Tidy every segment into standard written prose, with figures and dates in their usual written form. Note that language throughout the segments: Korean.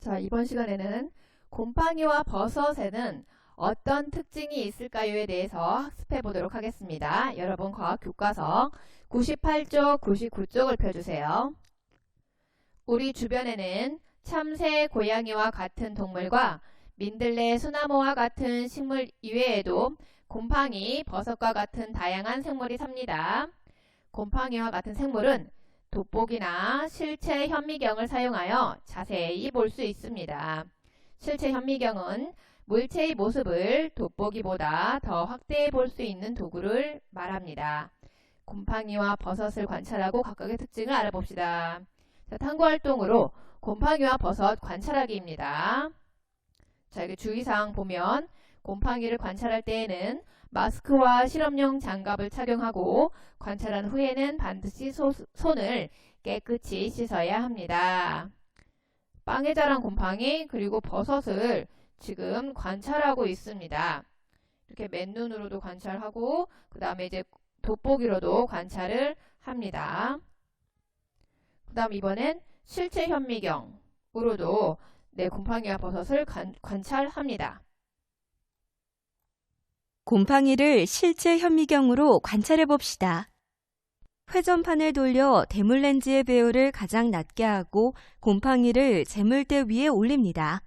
자, 이번 시간에는 곰팡이와 버섯에는 어떤 특징이 있을까요에 대해서 학습해 보도록 하겠습니다. 여러분 과학 교과서 98쪽, 99쪽을 펴주세요. 우리 주변에는 참새, 고양이와 같은 동물과 민들레, 소나무와 같은 식물 이외에도 곰팡이, 버섯과 같은 다양한 생물이 삽니다. 곰팡이와 같은 생물은 돋보기나 실체 현미경을 사용하여 자세히 볼 수 있습니다. 실체 현미경은 물체의 모습을 돋보기보다 더 확대해 볼 수 있는 도구를 말합니다. 곰팡이와 버섯을 관찰하고 각각의 특징을 알아봅시다. 자, 탐구활동으로 곰팡이와 버섯 관찰하기입니다. 자, 여기 주의사항 보면 곰팡이를 관찰할 때에는 마스크와 실험용 장갑을 착용하고 관찰한 후에는 반드시 손을 깨끗이 씻어야 합니다. 빵에 자란 곰팡이 그리고 버섯을 지금 관찰하고 있습니다. 이렇게 맨눈으로도 관찰하고 그 다음에 이제 돋보기로도 관찰을 합니다. 그 다음 이번엔 실체 현미경으로도 곰팡이와 버섯을 관찰합니다. 곰팡이를 실제 현미경으로 관찰해 봅시다. 회전판을 돌려 대물렌즈의 배율을 가장 낮게 하고 곰팡이를 재물대 위에 올립니다.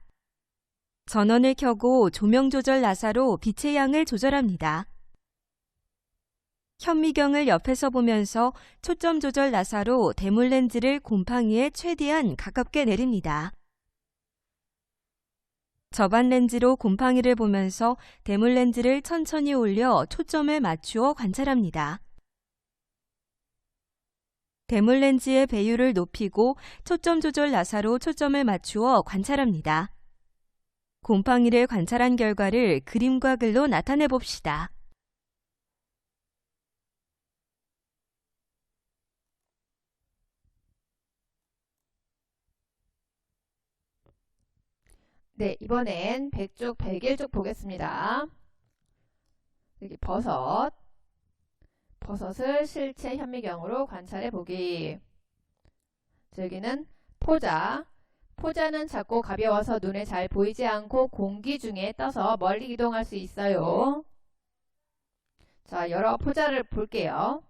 전원을 켜고 조명 조절 나사로 빛의 양을 조절합니다. 현미경을 옆에서 보면서 초점 조절 나사로 대물렌즈를 곰팡이에 최대한 가깝게 내립니다. 접안 렌즈로 곰팡이를 보면서 대물렌즈를 천천히 올려 초점을 맞추어 관찰합니다. 대물렌즈의 배율을 높이고 초점 조절 나사로 초점을 맞추어 관찰합니다. 곰팡이를 관찰한 결과를 그림과 글로 나타내 봅시다. 네, 이번엔 100쪽, 101쪽 보겠습니다. 여기 버섯을 실체 현미경으로 관찰해 보기. 여기는 포자는 작고 가벼워서 눈에 잘 보이지 않고 공기 중에 떠서 멀리 이동할 수 있어요. 자, 여러 포자를 볼게요.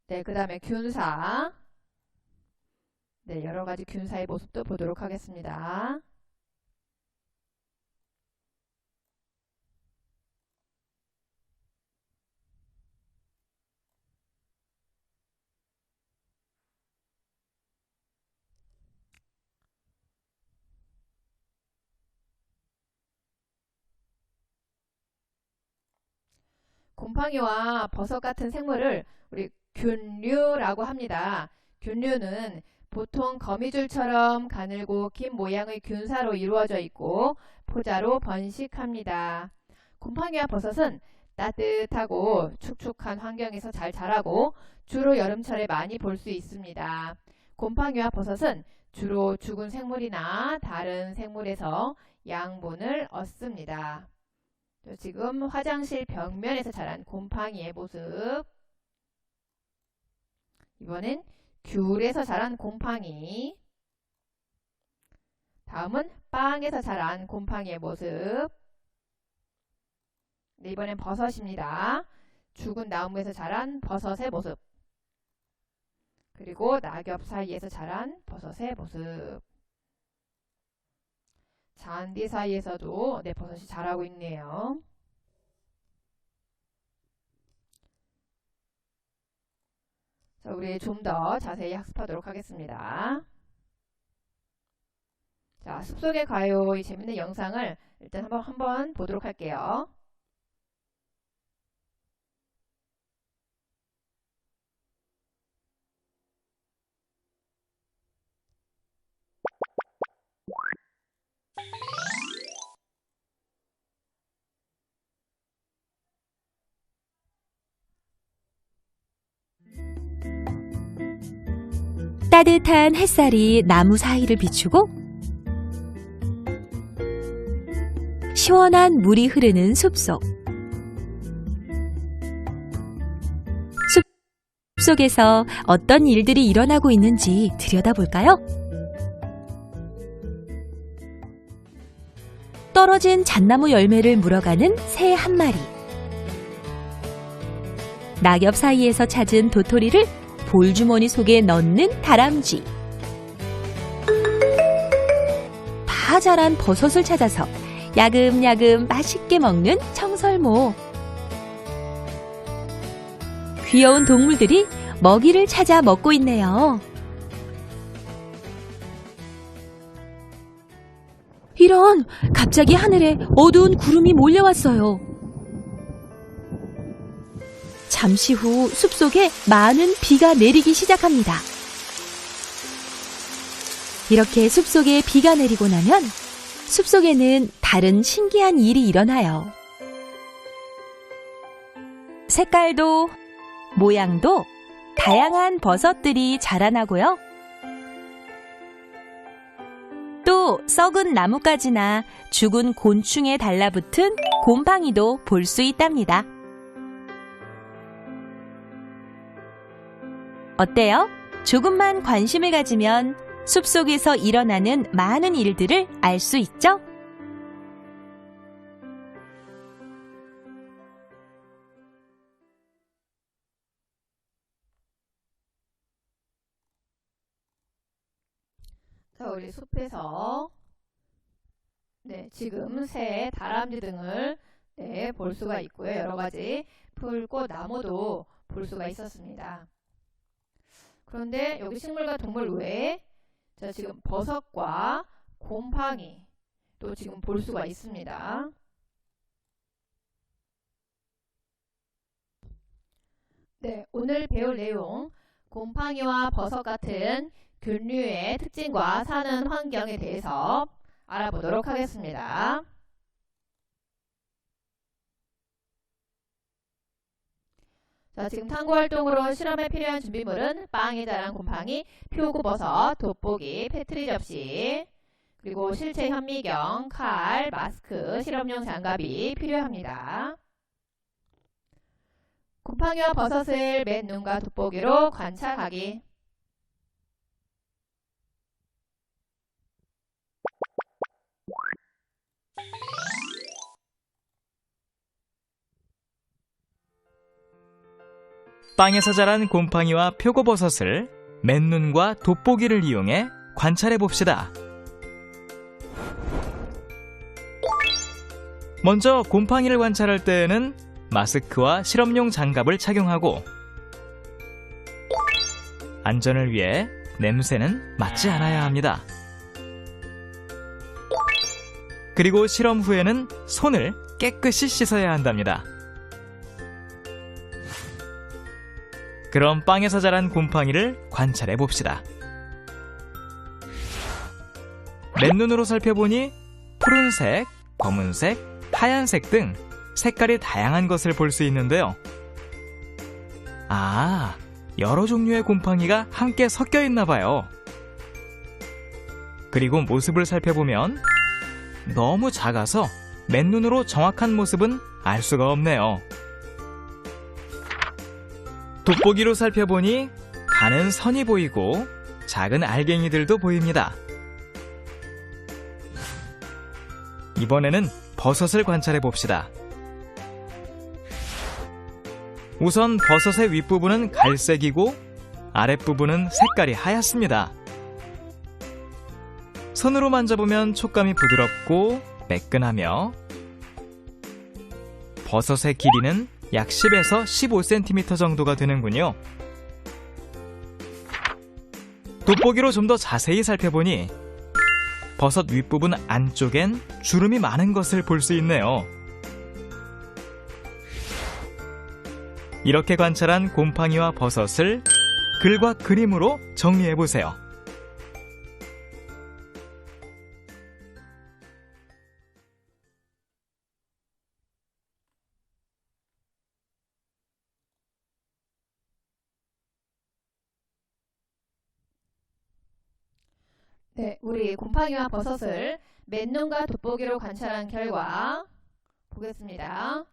네, 그 다음에 균사. 네, 여러 가지 균사의 모습도 보도록 하겠습니다. 곰팡이와 버섯 같은 생물을 우리 균류라고 합니다. 균류는 보통 거미줄처럼 가늘고 긴 모양의 균사로 이루어져 있고 포자로 번식합니다. 곰팡이와 버섯은 따뜻하고 축축한 환경에서 잘 자라고 주로 여름철에 많이 볼 수 있습니다. 곰팡이와 버섯은 주로 죽은 생물이나 다른 생물에서 양분을 얻습니다. 지금 화장실 벽면에서 자란 곰팡이의 모습. 이번엔 귤에서 자란 곰팡이. 다음은 빵에서 자란 곰팡이의 모습. 네, 이번엔 버섯입니다. 죽은 나무에서 자란 버섯의 모습. 그리고 낙엽 사이에서 자란 버섯의 모습. 잔디 사이에서도 버섯이 자라고 있네요. 자, 우리 좀 더 자세히 학습하도록 하겠습니다. 자, 숲속에 가요. 이 재밌는 영상을 일단 한번 보도록 할게요. 따뜻한 햇살이 나무 사이를 비추고 시원한 물이 흐르는 숲속. 숲속에서 어떤 일들이 일어나고 있는지 들여다볼까요? 떨어진 잣나무 열매를 물어가는 새 한 마리. 낙엽 사이에서 찾은 도토리를 볼주머니 속에 넣는 다람쥐. 다 자란 버섯을 찾아서 야금야금 맛있게 먹는 청설모. 귀여운 동물들이 먹이를 찾아 먹고 있네요. 이런, 갑자기 하늘에 어두운 구름이 몰려왔어요. 잠시 후 숲속에 많은 비가 내리기 시작합니다. 이렇게 숲속에 비가 내리고 나면 숲속에는 다른 신기한 일이 일어나요. 색깔도 모양도 다양한 버섯들이 자라나고요. 또 썩은 나뭇가지나 죽은 곤충에 달라붙은 곰팡이도 볼 수 있답니다. 어때요? 조금만 관심을 가지면 숲속에서 일어나는 많은 일들을 알 수 있죠? 자, 우리 숲에서 지금 새, 다람쥐 등을 볼 수가 있고요. 여러 가지 풀꽃, 나무도 볼 수가 있었습니다. 그런데 여기 식물과 동물 외에 지금 버섯과 곰팡이 또 지금 볼 수가 있습니다. 오늘 배울 내용, 곰팡이와 버섯 같은 균류의 특징과 사는 환경에 대해서 알아보도록 하겠습니다. 자, 지금 탐구활동으로 실험에 필요한 준비물은 빵에 자란 곰팡이, 표고버섯, 돋보기, 페트리 접시, 그리고 실제 현미경, 칼, 마스크, 실험용 장갑이 필요합니다. 곰팡이와 버섯을 맨눈과 돋보기로 관찰하기. 땅에서 자란 곰팡이와 표고버섯을 맨눈과 돋보기를 이용해 관찰해 봅시다. 먼저 곰팡이를 관찰할 때에는 마스크와 실험용 장갑을 착용하고 안전을 위해 냄새는 맡지 않아야 합니다. 그리고 실험 후에는 손을 깨끗이 씻어야 한답니다. 그럼 빵에서 자란 곰팡이를 관찰해 봅시다. 맨눈으로 살펴보니 푸른색, 검은색, 하얀색 등 색깔이 다양한 것을 볼 수 있는데요. 여러 종류의 곰팡이가 함께 섞여 있나 봐요. 그리고 모습을 살펴보면 너무 작아서 맨눈으로 정확한 모습은 알 수가 없네요. 돋보기로 살펴보니 가는 선이 보이고 작은 알갱이들도 보입니다. 이번에는 버섯을 관찰해 봅시다. 우선 버섯의 윗부분은 갈색이고 아랫부분은 색깔이 하얗습니다. 손으로 만져보면 촉감이 부드럽고 매끈하며 버섯의 길이는 약 10에서 15cm 정도가 되는군요. 돋보기로 좀 더 자세히 살펴보니 버섯 윗부분 안쪽엔 주름이 많은 것을 볼 수 있네요. 이렇게 관찰한 곰팡이와 버섯을 글과 그림으로 정리해 보세요. 네, 우리 곰팡이와 버섯을 맨눈과 돋보기로 관찰한 결과 보겠습니다.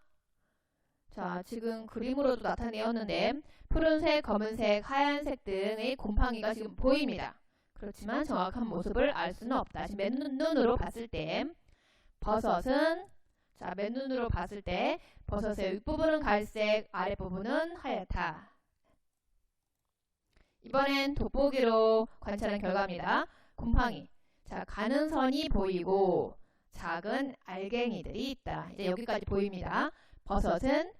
자, 지금 그림으로도 나타내었는데 푸른색, 검은색, 하얀색 등의 곰팡이가 지금 보입니다. 그렇지만 정확한 모습을 알 수는 없다. 지금 맨눈으로 봤을 때 버섯은 자, 맨눈으로 봤을 때 버섯의 윗부분은 갈색, 아랫부분은 하얗다. 이번엔 돋보기로 관찰한 결과입니다. 곰팡이. 자, 가는 선이 보이고 작은 알갱이들이 있다. 이제 여기까지 보입니다. 버섯은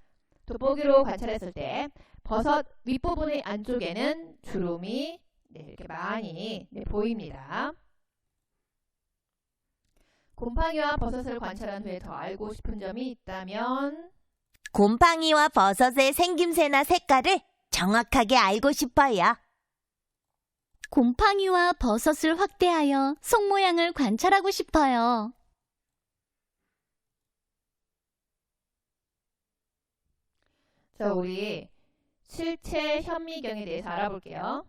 돋보기로 관찰했을 때 버섯 윗부분의 안쪽에는 주름이 이렇게 많이 보입니다. 곰팡이와 버섯을 관찰한 후에 더 알고 싶은 점이 있다면 곰팡이와 버섯의 생김새나 색깔을 정확하게 알고 싶어요. 곰팡이와 버섯을 확대하여 속 모양을 관찰하고 싶어요. 자, 우리 실체 현미경에 대해서 알아볼게요.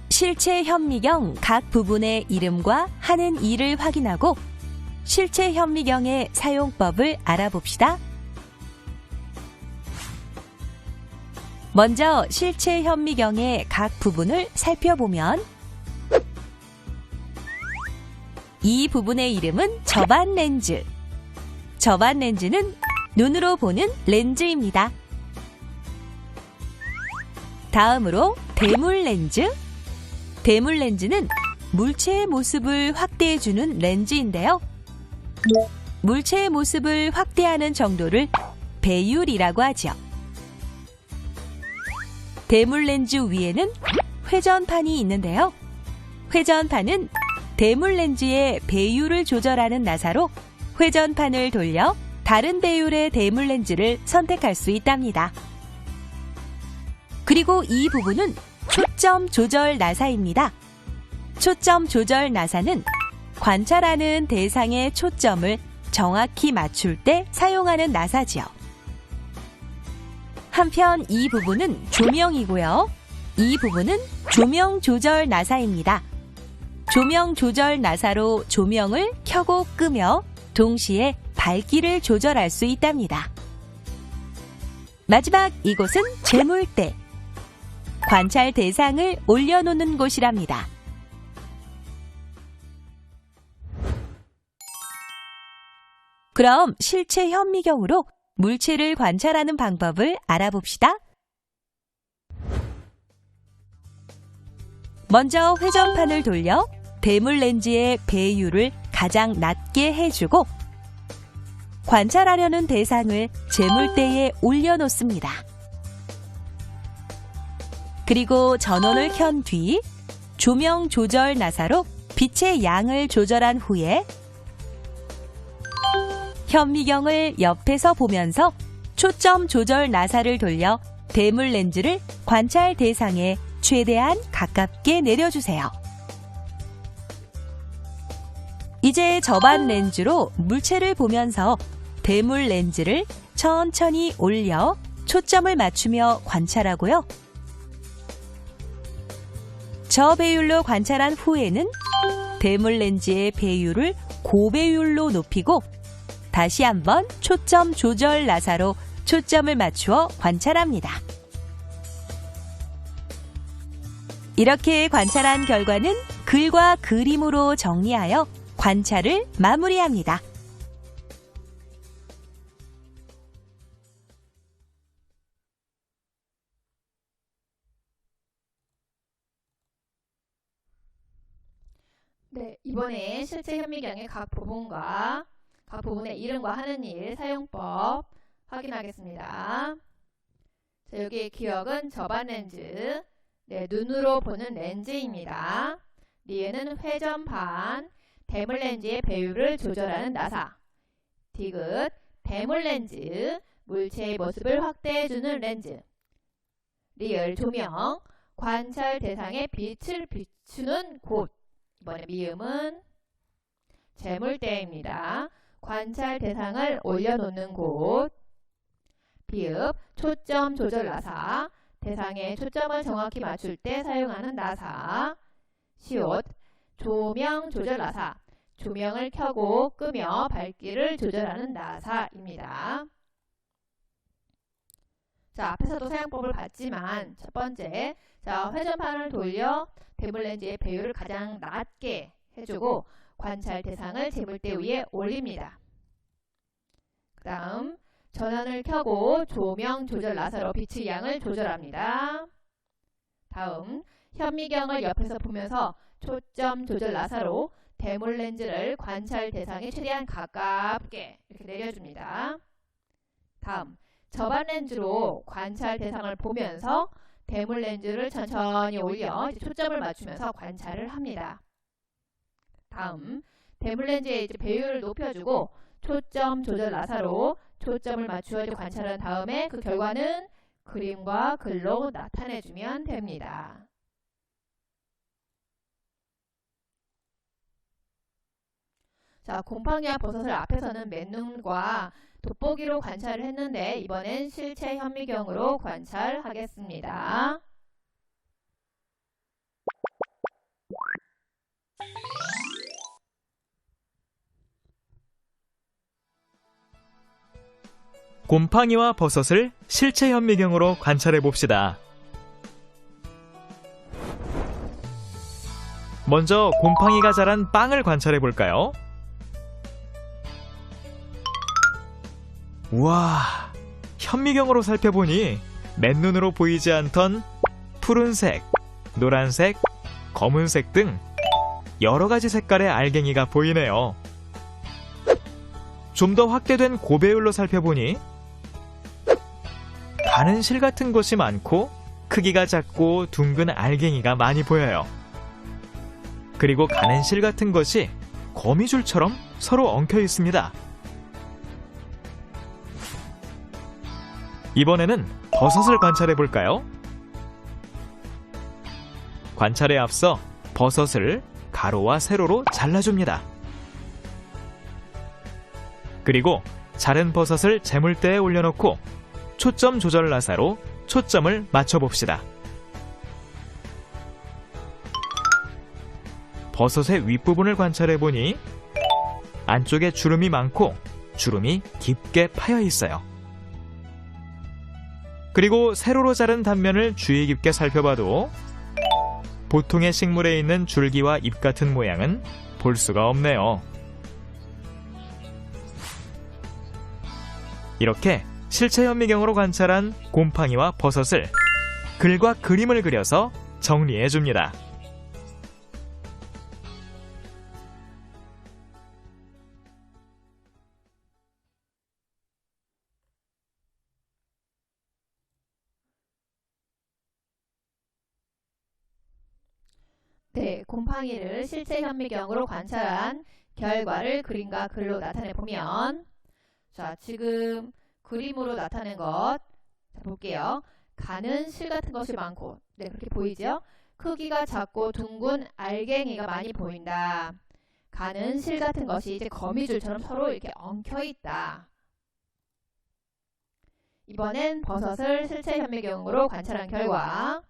실체 현미경 각 부분의 이름과 하는 일을 확인하고 실체 현미경의 사용법을 알아봅시다. 먼저 실체 현미경의 각 부분을 살펴보면 이 부분의 이름은 접안 렌즈. 접안 렌즈는 눈으로 보는 렌즈입니다. 다음으로 대물 렌즈. 대물 렌즈는 물체의 모습을 확대해주는 렌즈인데요. 물체의 모습을 확대하는 정도를 배율이라고 하죠. 대물 렌즈 위에는 회전판이 있는데요. 회전판은 대물 렌즈의 배율을 조절하는 나사로 회전판을 돌려 다른 배율의 대물 렌즈를 선택할 수 있답니다. 그리고 이 부분은 초점 조절 나사입니다. 초점 조절 나사는 관찰하는 대상의 초점을 정확히 맞출 때 사용하는 나사지요. 한편 이 부분은 조명이고요. 이 부분은 조명 조절 나사입니다. 조명 조절 나사로 조명을 켜고 끄며 동시에 밝기를 조절할 수 있답니다. 마지막 이곳은 재물대. 관찰 대상을 올려놓는 곳이랍니다. 그럼 실체 현미경으로 물체를 관찰하는 방법을 알아봅시다. 먼저 회전판을 돌려 대물 렌즈의 배율을 가장 낮게 해주고 관찰하려는 대상을 재물대에 올려놓습니다. 그리고 전원을 켠 뒤 조명 조절 나사로 빛의 양을 조절한 후에 현미경을 옆에서 보면서 초점 조절 나사를 돌려 대물 렌즈를 관찰 대상에 최대한 가깝게 내려주세요. 이제 접안 렌즈로 물체를 보면서 대물 렌즈를 천천히 올려 초점을 맞추며 관찰하고요. 저배율로 관찰한 후에는 대물 렌즈의 배율을 고배율로 높이고 다시 한번 초점 조절 나사로 초점을 맞추어 관찰합니다. 이렇게 관찰한 결과는 글과 그림으로 정리하여 관찰을 마무리합니다. 네, 이번에 실제 현미경의 각 부분과 각 부분의 이름과 하는 일, 사용법 확인하겠습니다. 자, 여기의 기억은 접안 렌즈, 네, 눈으로 보는 렌즈입니다. 뒤에는 회전판, 대물 렌즈의 배율을 조절하는 나사, 디귿, 대물 렌즈, 물체의 모습을 확대해주는 렌즈. 리을 조명, 관찰 대상의 빛을 비추는 곳. 이번에 미음은 재물대입니다. 관찰 대상을 올려놓는 곳. 비읍, 초점 조절 나사, 대상의 초점을 정확히 맞출 때 사용하는 나사. 시옷, 조명 조절 나사, 조명을 켜고 끄며 밝기를 조절하는 나사입니다. 자, 앞에서도 사용법을 봤지만 첫 번째, 자, 회전판을 돌려 대물 렌즈의 배율을 가장 낮게 해주고 관찰 대상을 재물대 위에 올립니다. 그 다음 전원을 켜고 조명 조절 나사로 빛의 양을 조절합니다. 다음 현미경을 옆에서 보면서 초점 조절 나사로 대물 렌즈를 관찰 대상에 최대한 가깝게 이렇게 내려줍니다. 다음 접안 렌즈로 관찰 대상을 보면서 대물 렌즈를 천천히 올려 초점을 맞추면서 관찰을 합니다. 다음 대물 렌즈의 배율을 높여주고 초점 조절 나사로 초점을 맞추어 관찰한 다음에 그 결과는 그림과 글로 나타내주면 됩니다. 자, 곰팡이와 버섯을 앞에서는 맨눈과 돋보기로 관찰을 했는데 이번엔 실체 현미경으로 관찰하겠습니다. 곰팡이와 버섯을 실체 현미경으로 관찰해 봅시다. 먼저 곰팡이가 자란 빵을 관찰해 볼까요? 우와, 현미경으로 살펴보니 맨눈으로 보이지 않던 푸른색, 노란색, 검은색 등 여러 가지 색깔의 알갱이가 보이네요. 좀 더 확대된 고배율로 살펴보니 가는 실 같은 것이 많고 크기가 작고 둥근 알갱이가 많이 보여요. 그리고 가는 실 같은 것이 거미줄처럼 서로 엉켜 있습니다. 이번에는 버섯을 관찰해 볼까요? 관찰에 앞서 버섯을 가로와 세로로 잘라줍니다. 그리고 자른 버섯을 재물대에 올려놓고 초점 조절 나사로 초점을 맞춰봅시다. 버섯의 윗부분을 관찰해보니 안쪽에 주름이 많고 주름이 깊게 파여 있어요. 그리고 세로로 자른 단면을 주의 깊게 살펴봐도 보통의 식물에 있는 줄기와 잎 같은 모양은 볼 수가 없네요. 이렇게 실체 현미경으로 관찰한 곰팡이와 버섯을 글과 그림을 그려서 정리해 줍니다. 네, 곰팡이를 실체 현미경으로 관찰한 결과를 그림과 글로 나타내 보면, 자, 지금 그림으로 나타낸 것 볼게요. 가는 실 같은 것이 많고, 네, 그렇게 보이죠? 크기가 작고 둥근 알갱이가 많이 보인다. 가는 실 같은 것이 이제 거미줄처럼 서로 이렇게 엉켜 있다. 이번엔 버섯을 실체 현미경으로 관찰한 결과,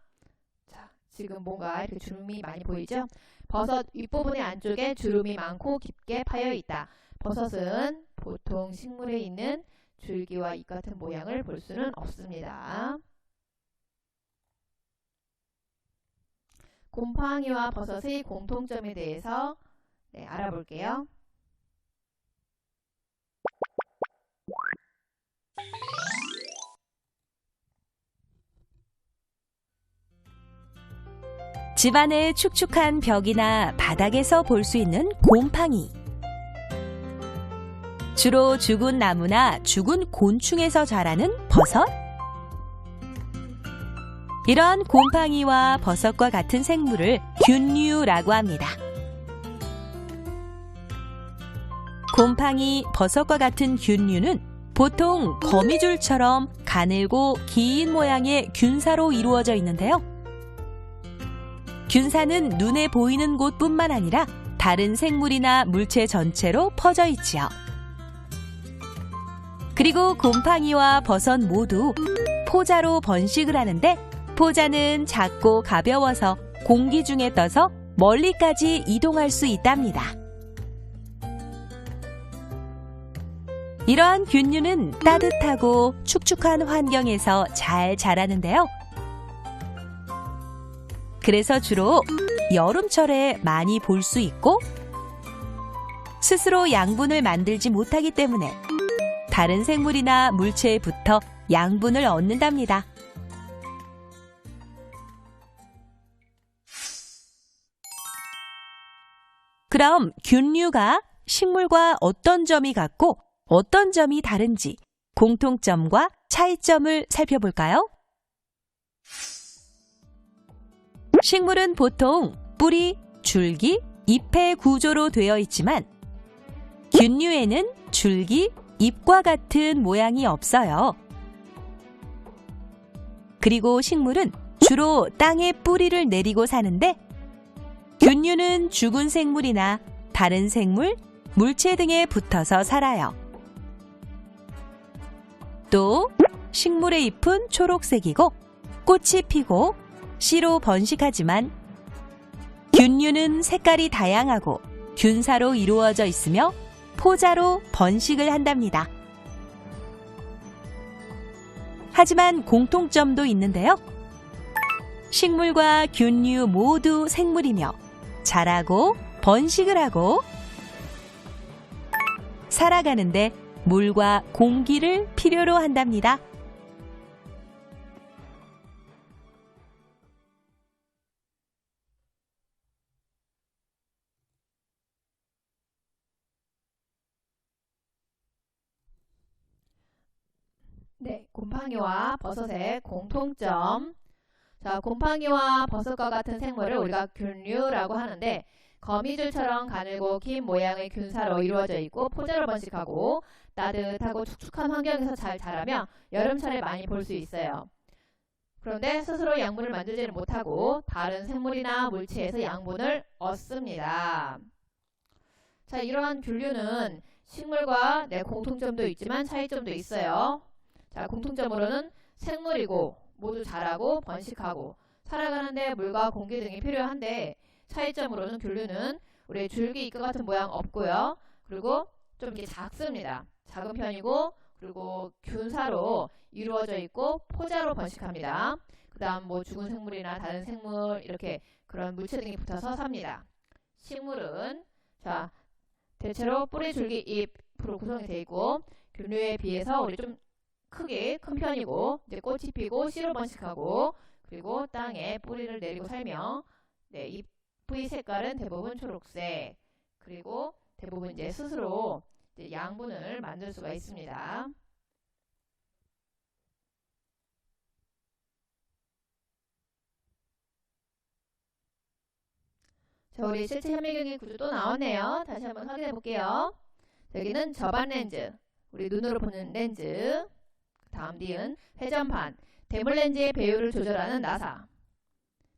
자, 지금 뭔가 이렇게 주름이 많이 보이죠? 버섯 윗부분의 안쪽에 주름이 많고 깊게 파여 있다. 버섯은 보통 식물에 있는 줄기와 잎 같은 모양을 볼 수는 없습니다. 곰팡이와 버섯의 공통점에 대해서 알아볼게요. 집안의 축축한 벽이나 바닥에서 볼 수 있는 곰팡이. 주로 죽은 나무나 죽은 곤충에서 자라는 버섯. 이런 곰팡이와 버섯과 같은 생물을 균류라고 합니다. 곰팡이, 버섯과 같은 균류는 보통 거미줄처럼 가늘고 긴 모양의 균사로 이루어져 있는데요. 균사는 눈에 보이는 곳뿐만 아니라 다른 생물이나 물체 전체로 퍼져 있지요. 그리고 곰팡이와 버섯 모두 포자로 번식을 하는데, 포자는 작고 가벼워서 공기 중에 떠서 멀리까지 이동할 수 있답니다. 이러한 균류는 따뜻하고 축축한 환경에서 잘 자라는데요. 그래서 주로 여름철에 많이 볼 수 있고, 스스로 양분을 만들지 못하기 때문에 다른 생물이나 물체에 붙어 양분을 얻는답니다. 그럼 균류가 식물과 어떤 점이 같고 어떤 점이 다른지 공통점과 차이점을 살펴볼까요? 식물은 보통 뿌리, 줄기, 잎의 구조로 되어 있지만 균류에는 줄기, 잎과 같은 모양이 없어요. 그리고 식물은 주로 땅에 뿌리를 내리고 사는데, 균류는 죽은 생물이나 다른 생물, 물체 등에 붙어서 살아요. 또 식물의 잎은 초록색이고 꽃이 피고 씨로 번식하지만, 균류는 색깔이 다양하고 균사로 이루어져 있으며 포자로 번식을 한답니다. 하지만 공통점도 있는데요. 식물과 균류 모두 생물이며 자라고 번식을 하고 살아가는데 물과 공기를 필요로 한답니다. 네, 곰팡이와 버섯의 공통점. 자, 곰팡이와 버섯과 같은 생물을 우리가 균류라고 하는데, 거미줄처럼 가늘고 긴 모양의 균사로 이루어져 있고 포자로 번식하고 따뜻하고 축축한 환경에서 잘 자라며 여름철에 많이 볼 수 있어요. 그런데 스스로 양분을 만들지는 못하고 다른 생물이나 물체에서 양분을 얻습니다. 자, 이러한 균류는 식물과 공통점도 있지만 차이점도 있어요. 자, 공통점으로는 생물이고 모두 자라고 번식하고 살아가는데 물과 공기 등이 필요한데, 차이점으로는 균류는 우리 줄기 잎과 같은 모양 없고요. 그리고 좀 이렇게 작습니다. 작은 편이고, 그리고 균사로 이루어져 있고 포자로 번식합니다. 그 다음 뭐 죽은 생물이나 다른 생물 이렇게 그런 물체 등이 붙어서 삽니다. 식물은 자 대체로 뿌리, 줄기, 잎으로 구성이 되어 있고, 균류에 비해서 우리 좀 크게 큰 편이고, 이제 꽃이 피고 씨로 번식하고, 그리고 땅에 뿌리를 내리고 살며, 잎의 색깔은 대부분 초록색, 그리고 대부분 이제 스스로 이제 양분을 만들 수가 있습니다. 자, 우리 실제 현미경의 구조 또 나왔네요. 다시 한번 확인해 볼게요. 여기는 접안 렌즈, 우리 눈으로 보는 렌즈. 다음 뒤은 회전판, 대물 렌즈의 배율을 조절하는 나사.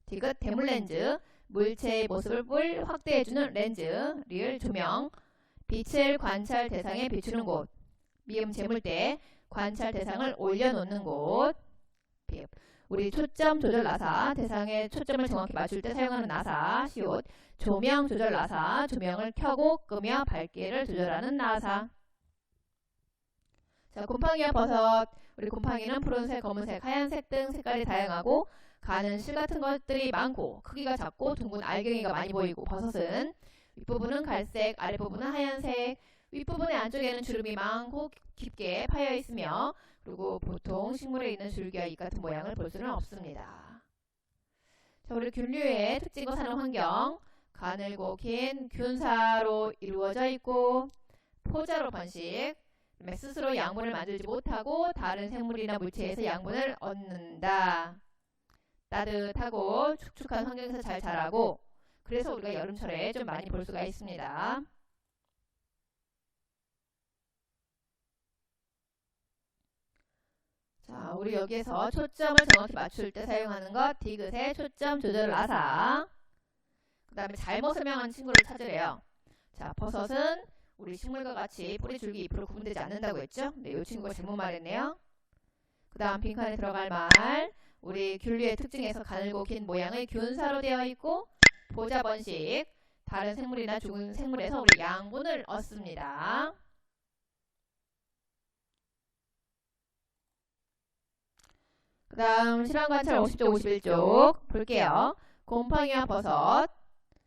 디귿 대물 렌즈, 물체의 모습을 확대해주는 렌즈. 리을 조명, 빛을 관찰 대상에 비추는 곳. 미음 재물대, 관찰 대상을 올려놓는 곳. 비읍, 우리 초점 조절 나사, 대상의 초점을 정확히 맞출 때 사용하는 나사. 시옷, 조명 조절 나사, 조명을 켜고 끄며 밝기를 조절하는 나사. 자, 곰팡이와 버섯. 우리 곰팡이는 푸른색, 검은색, 하얀색 등 색깔이 다양하고 가는 실 같은 것들이 많고 크기가 작고 둥근 알갱이가 많이 보이고, 버섯은 윗부분은 갈색, 아랫부분은 하얀색, 윗부분의 안쪽에는 주름이 많고 깊게 파여 있으며, 그리고 보통 식물에 있는 줄기와 잎 같은 모양을 볼 수는 없습니다. 자, 우리 균류의 특징과 사는 환경. 가늘고 긴 균사로 이루어져 있고 포자로 번식, 스스로 양분을 만들지 못하고 다른 생물이나 물체에서 양분을 얻는다. 따뜻하고 축축한 환경에서 잘 자라고, 그래서 우리가 여름철에 좀 많이 볼 수가 있습니다. 자, 우리 여기에서 초점을 정확히 맞출 때 사용하는 것 디귿의 초점 조절 나사. 그 다음에 잘못 설명한 친구를 찾으래요. 자, 버섯은 우리 식물과 같이 뿌리, 줄기, 잎으로 구분되지 않는다고 했죠? 네, 이 친구가 잘못 말했네요. 그 다음 빈칸에 들어갈 말, 우리 귤류의 특징에서 가늘고 긴 모양의 균사로 되어 있고 보자 번식, 다른 생물이나 죽은 생물에서 우리 양분을 얻습니다. 그 다음 실험관찰 50쪽 51쪽 볼게요. 곰팡이와 버섯.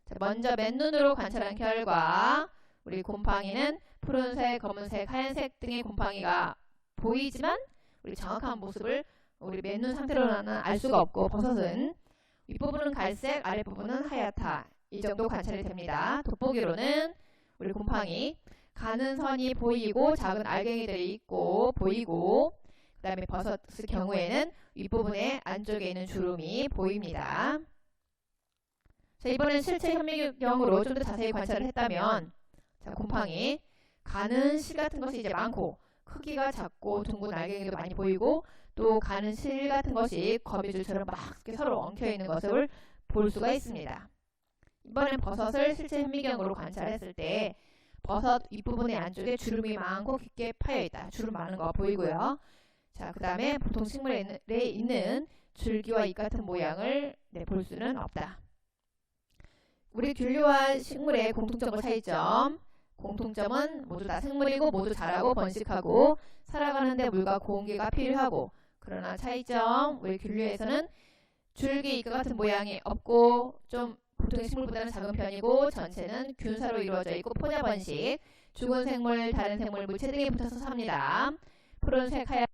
자, 먼저 맨눈으로 관찰한 결과 우리 곰팡이는 푸른색, 검은색, 하얀색 등의 곰팡이가 보이지만 우리 정확한 모습을 우리 맨눈 상태로는 알 수가 없고 버섯은 윗부분은 갈색, 아랫부분은 하얗다. 이 정도 관찰이 됩니다. 돋보기로는 우리 곰팡이 가는 선이 보이고 작은 알갱이들이 있고 보이고 그 다음에 버섯의 경우에는 윗부분에 안쪽에 있는 주름이 보입니다. 자, 이번엔 실제 현미경으로 좀 더 자세히 관찰을 했다면 자, 곰팡이 가는 실 같은 것이 이제 많고 크기가 작고 둥근 알갱이도 많이 보이고 또 가는 실 같은 것이 거미줄처럼 막 이렇게 서로 엉켜 있는 것을 볼 수가 있습니다. 이번엔 버섯을 실제 현미경으로 관찰했을 때 버섯 윗부분의 안쪽에 주름이 많고 깊게 파여 있다. 주름 많은 거 보이고요. 자, 그 다음에 보통 식물에 있는 줄기와 잎 같은 모양을 볼 수는 없다. 우리 귤류와 식물의 공통점과 차이점. 공통점은 모두 다 생물이고 모두 자라고 번식하고 살아가는데 물과 공기가 필요하고 그러나 차이점, 우리 귤류에서는 줄기, 잎과 같은 모양이 없고 좀 보통의 식물보다는 작은 편이고 전체는 균사로 이루어져 있고 포자 번식, 죽은 생물, 다른 생물, 무채 등이 붙어서 삽니다. 푸른색, 하얀